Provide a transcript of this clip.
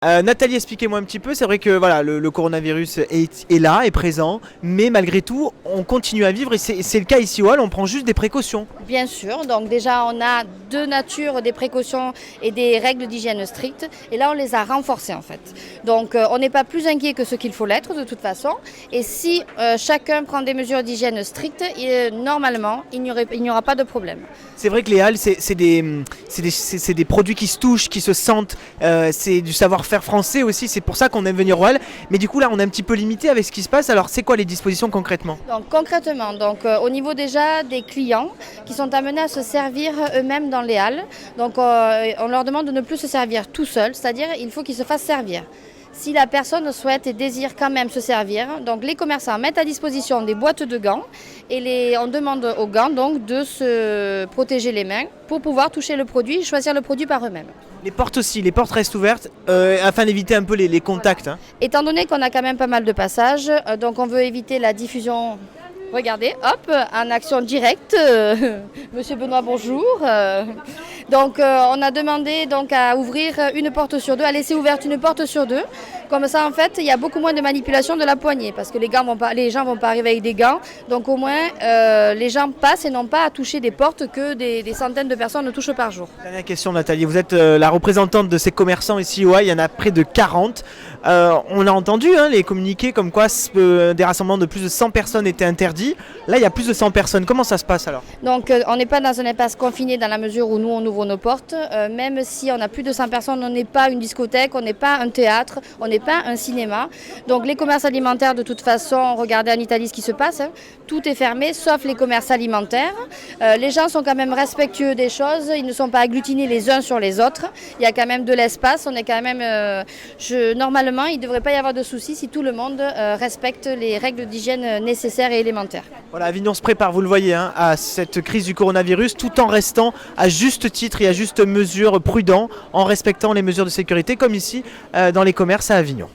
Nathalie, expliquez-moi un petit peu. C'est vrai que voilà, le coronavirus est là, est présent, mais malgré tout, on continue à vivre et c'est le cas ici au Hall, on prend juste des précautions. Bien sûr, donc déjà on a de nature des précautions et des règles d'hygiène strictes et là on les a renforcées en fait. Donc on n'est pas plus inquiet que ce qu'il faut l'être de toute façon et si chacun prend des mesures d'hygiène strictes, normalement il n'y aura pas de problème. C'est vrai que les halles, c'est des produits qui se touchent, qui se sentent, c'est du savoir-faire français aussi, c'est pour ça qu'on aime venir aux halles. Mais du coup là, on est un petit peu limité avec ce qui se passe, alors c'est quoi les dispositions concrètement? Donc concrètement, au niveau déjà des clients qui sont amenés à se servir eux-mêmes dans les halles, donc on leur demande de ne plus se servir tout seul, c'est-à-dire il faut qu'ils se fassent servir. Si la personne souhaite et désire quand même se servir, donc les commerçants mettent à disposition des boîtes de gants et on demande aux gants donc de se protéger les mains pour pouvoir toucher le produit et choisir le produit par eux-mêmes. Les portes aussi, les portes restent ouvertes afin d'éviter un peu les contacts. Hein. Étant donné qu'on a quand même pas mal de passages, donc on veut éviter la diffusion. Regardez, hop, en action directe. Monsieur Benoît, bonjour. Donc on a demandé donc à ouvrir une porte sur deux, à laisser ouverte une porte sur deux. Comme ça, en fait, il y a beaucoup moins de manipulation de la poignée parce que les gens vont pas arriver avec des gants. Donc au moins, les gens passent et n'ont pas à toucher des portes que des centaines de personnes touchent par jour. Dernière question, Nathalie. Vous êtes la représentante de ces commerçants ici au Hall. Il y en a près de 40. On a entendu les communiqués comme quoi des rassemblements de plus de 100 personnes étaient interdits. Là, il y a plus de 100 personnes. Comment ça se passe alors? Donc on n'est pas dans un espace confiné dans la mesure où nous, on ouvre nos portes. Même si on a plus de 100 personnes, on n'est pas une discothèque, on n'est pas un théâtre, on n'est pas un cinéma. Donc les commerces alimentaires, de toute façon, regardez en Italie ce qui se passe. Tout est fermé, sauf les commerces alimentaires. Les gens sont quand même respectueux des choses. Ils ne sont pas agglutinés les uns sur les autres. Il y a quand même de l'espace. On est quand même... Normalement, il ne devrait pas y avoir de soucis si tout le monde respecte les règles d'hygiène nécessaires et élémentaires. Voilà, Avignon se prépare, vous le voyez, à cette crise du coronavirus, tout en restant à juste titre et à juste mesure prudent, en respectant les mesures de sécurité, comme ici dans les commerces à Avignon.